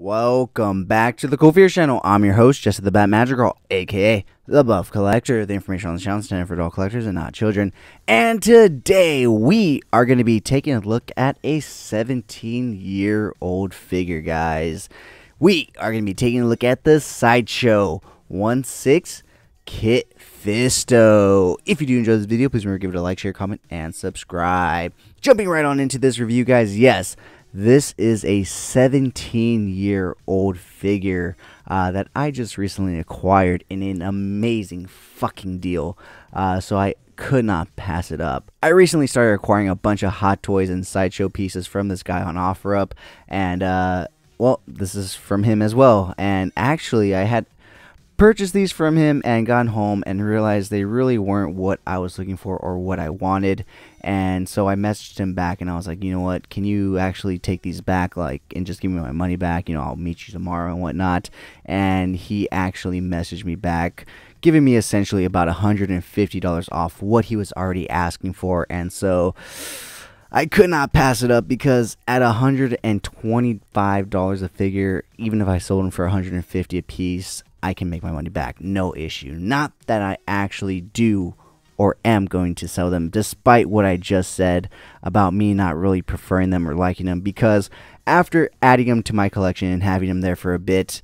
Welcome back to the CoolFigurez channel. I'm your host, Jesse the Bat Magic Girl, aka the Buff Collector. The information on the channel is intended for adult collectors and not children. And today we are going to be taking a look at a 17-year-old figure, guys. We are going to be taking a look at the SideShow 1/6 Kit Fisto. If you do enjoy this video, please remember to give it a like, share, comment, and subscribe. Jumping right on into this review, guys. Yes, this is a 17-year-old figure that I just recently acquired in an amazing fucking deal. So I could not pass it up. I recently started acquiring a bunch of Hot Toys and SideShow pieces from this guy on OfferUp, and well, this is from him as well. And actually, I had purchased these from him and gone home and realized they really weren't what I was looking for or what I wanted. And so I messaged him back and I was like, you know what, can you actually take these back, like, and just give me my money back? You know, I'll meet you tomorrow and whatnot. And he actually messaged me back, giving me essentially about $150 off what he was already asking for. And so I could not pass it up, because at $125 a figure, even if I sold them for $150 a piece, I can make my money back, no issue. Not that I actually do or am going to sell them, despite what I just said about me not really preferring them or liking them, because after adding them to my collection and having them there for a bit,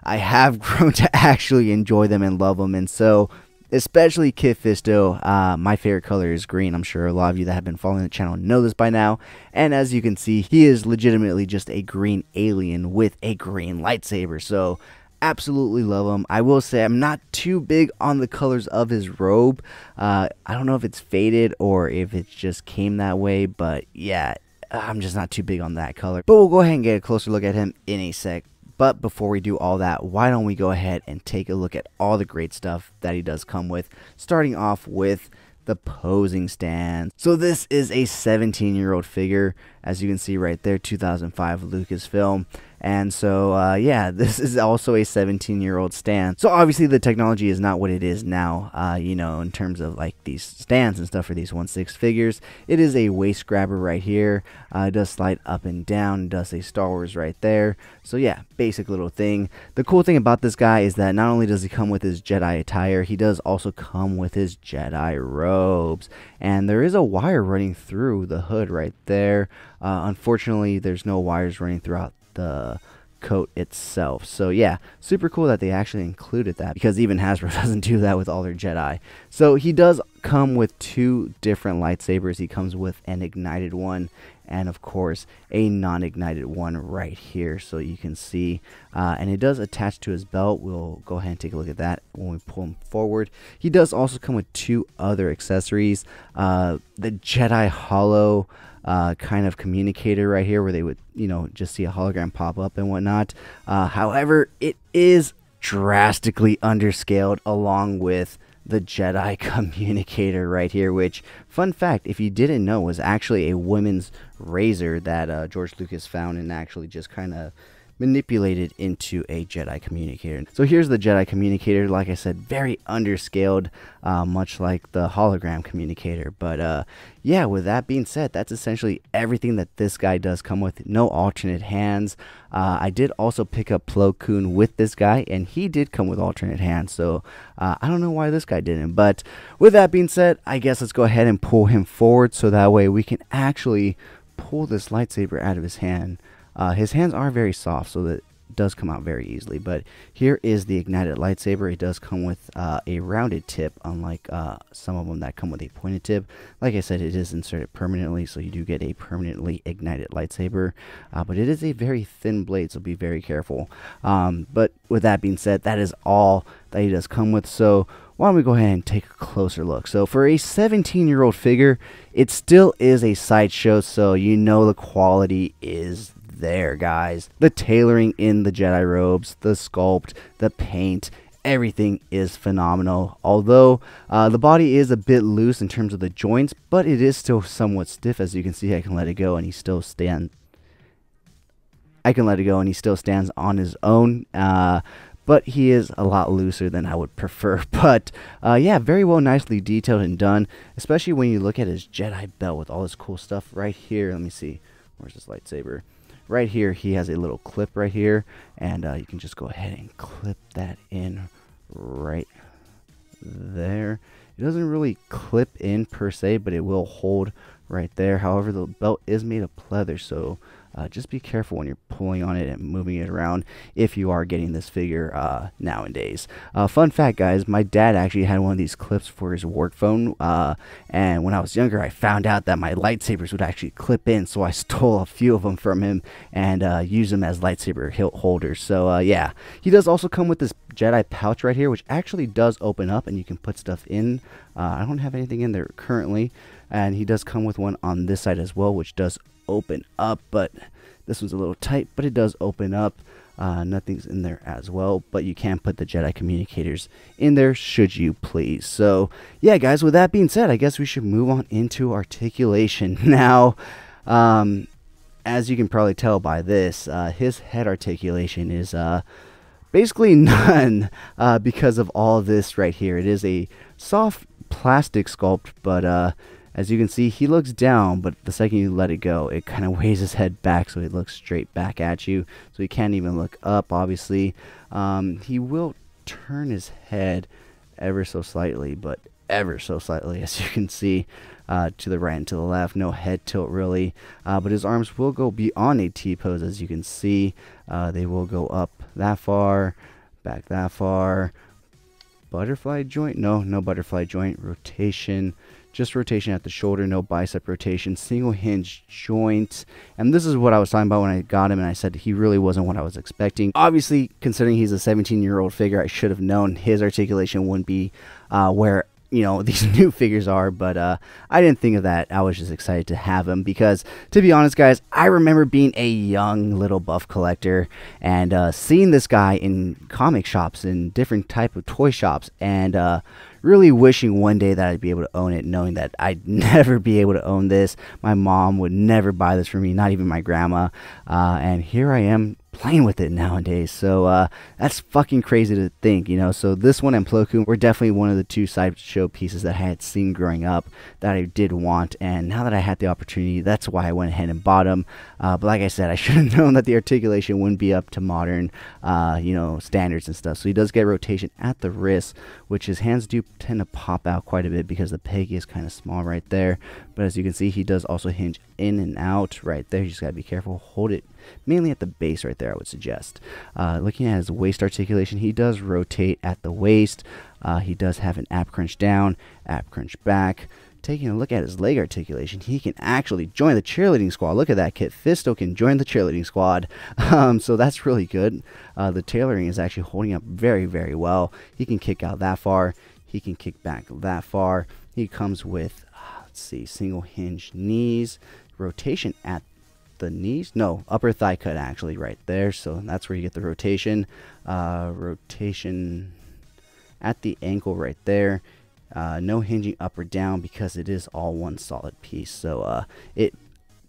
I have grown to actually enjoy them and love them. And so, especially Kit Fisto, my favorite color is green. I'm sure a lot of you that have been following the channel know this by now. And as you can see, he is legitimately just a green alien with a green lightsaber. So absolutely love him. I will say I'm not too big on the colors of his robe. I don't know if it's faded or if it just came that way, but yeah, I'm just not too big on that color. But we'll go ahead and get a closer look at him in a sec. But before we do all that, why don't we go ahead and take a look at all the great stuff that he does come with, starting off with the posing stand. So this is a 17-year-old figure, as you can see right there, 2005 Lucasfilm. And so, yeah, this is also a 17-year-old stand. So obviously the technology is not what it is now, you know, in terms of like these stands and stuff for these 1/6 figures. It is a waist grabber right here. It does slide up and down. It does say Star Wars right there. So yeah, basic little thing. The cool thing about this guy is that not only does he come with his Jedi attire, he does also come with his Jedi robes. And there is a wire running through the hood right there. Unfortunately, there's no wires running throughout the coat itself. So yeah, super cool that they actually included that, because even Hasbro doesn't do that with all their Jedi. So he does come with two different lightsabers. He comes with an ignited one and of course a non-ignited one right here, so you can see, and it does attach to his belt. We'll go ahead and take a look at that when we pull him forward. He does also come with two other accessories, the Jedi Hollow kind of communicator right here, where they would, you know, just see a hologram pop up and whatnot. However, it is drastically underscaled, along with the Jedi communicator right here, which, fun fact, if you didn't know, was actually a women's razor that George Lucas found and actually just kind of manipulated into a Jedi communicator. So here's the Jedi communicator. Like I said, very underscaled, much like the hologram communicator. But yeah, with that being said, that's essentially everything that this guy does come with. No alternate hands. I did also pick up Plo Koon with this guy, and he did come with alternate hands. So I don't know why this guy didn't. But with that being said, I guess let's go ahead and pull him forward, so that way we can actually pull this lightsaber out of his hand. His hands are very soft, so that does come out very easily. But here is the ignited lightsaber. It does come with a rounded tip, unlike some of them that come with a pointed tip. Like I said, it is inserted permanently, so you do get a permanently ignited lightsaber. But it is a very thin blade, so be very careful. But with that being said, that is all that he does come with. So why don't we go ahead and take a closer look. So for a 17-year-old figure, it still is a SideShow, so you know the quality is there, guys. The tailoring in the Jedi robes, the sculpt, the paint, everything is phenomenal. Although the body is a bit loose in terms of the joints, but it is still somewhat stiff. As you can see, I can let it go and he still stands. I can let it go and he still stands on his own. But he is a lot looser than I would prefer. But yeah, very well, nicely detailed and done, especially when you look at his Jedi belt with all this cool stuff right here. Let me see, where's this lightsaber? right here he has a little clip right here, and you can just go ahead and clip that in right there. It doesn't really clip in per se, but it will hold right there. However, the belt is made of pleather, so just be careful when you're pulling on it and moving it around if you are getting this figure nowadays. Fun fact, guys, my dad actually had one of these clips for his work phone, and when I was younger I found out that my lightsabers would actually clip in, so I stole a few of them from him and used them as lightsaber hilt holders. So yeah, he does also come with this Jedi pouch right here, which actually does open up and you can put stuff in. I don't have anything in there currently, and he does come with one on this side as well, which does open up, but this one's a little tight, but it does open up. Nothing's in there as well, but you can put the Jedi communicators in there should you please. So yeah, guys, with that being said, I guess we should move on into articulation now. As you can probably tell by this, his head articulation is basically none, because of all of this right here. It is a soft plastic sculpt, but as you can see, he looks down, but the second you let it go, it kind of weighs his head back, so he looks straight back at you. So he can't even look up, obviously. He will turn his head ever so slightly, but ever so slightly, as you can see, to the right and to the left. No head tilt, really. But his arms will go beyond a T-pose, as you can see. They will go up that far, back that far. Butterfly joint? No butterfly joint. Rotation. Just rotation at the shoulder, no bicep rotation, single hinge joint. And this is what I was talking about when I got him, and I said he really wasn't what I was expecting. Obviously, considering he's a 17-year-old figure, I should have known his articulation wouldn't be where, you know, these new figures are, but I didn't think of that. I was just excited to have him because, to be honest, guys, I remember being a young little buff collector and seeing this guy in comic shops and different type of toy shops, and really wishing one day that I'd be able to own it, knowing that I'd never be able to own this. My mom would never buy this for me, not even my grandma, and here I am playing with it nowadays. So that's fucking crazy to think, you know. So this one and Plo Koon were definitely one of the two SideShow pieces that I had seen growing up that I did want, and now that I had the opportunity, that's why I went ahead and bought them. But like I said, I should have known that the articulation wouldn't be up to modern you know, standards and stuff. So he does get rotation at the wrist, which his hands do tend to pop out quite a bit because the peg is kind of small right there. But as you can see, he does also hinge in and out right there. You just gotta be careful. Hold it mainly at the base right there, I would suggest. Looking at his waist articulation, he does rotate at the waist. He does have an ab crunch down, ab crunch back. Taking a look at his leg articulation, he can actually join the cheerleading squad. Look at that, Kit Fisto can join the cheerleading squad. So that's really good. The tailoring is actually holding up very, very well. He can kick out that far. He can kick back that far. He comes with, let's see, single hinge knees, rotation at the knees, no, upper thigh cut actually right there, so that's where you get the rotation. Rotation at the ankle right there. No hinging up or down because it is all one solid piece, so it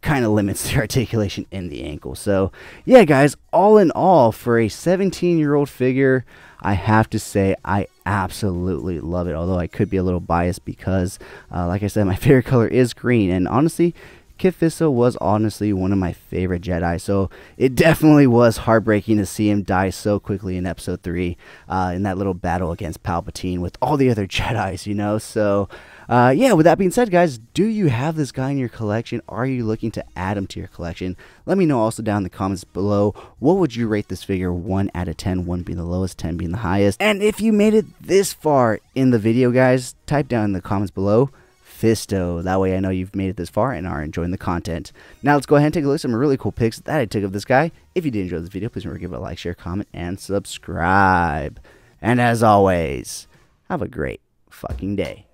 kind of limits the articulation in the ankle. So yeah, guys, all in all, for a 17-year-old figure, I have to say I absolutely love it, although I could be a little biased because like I said, my favorite color is green, and honestly, Kit Fisto was honestly one of my favorite Jedi, so it definitely was heartbreaking to see him die so quickly in Episode 3 in that little battle against Palpatine with all the other Jedis, you know. So yeah, with that being said, guys, do you have this guy in your collection? Are you looking to add him to your collection? Let me know also down in the comments below. What would you rate this figure 1 out of 10, 1 being the lowest, 10 being the highest? And if you made it this far in the video, guys, type down in the comments below Fisto. That way I know you've made it this far and are enjoying the content. Now let's go ahead and take a look at some really cool pics that I took of this guy. If you did enjoy this video, please remember to give it a like, share, comment, and subscribe. And as always, have a great fucking day.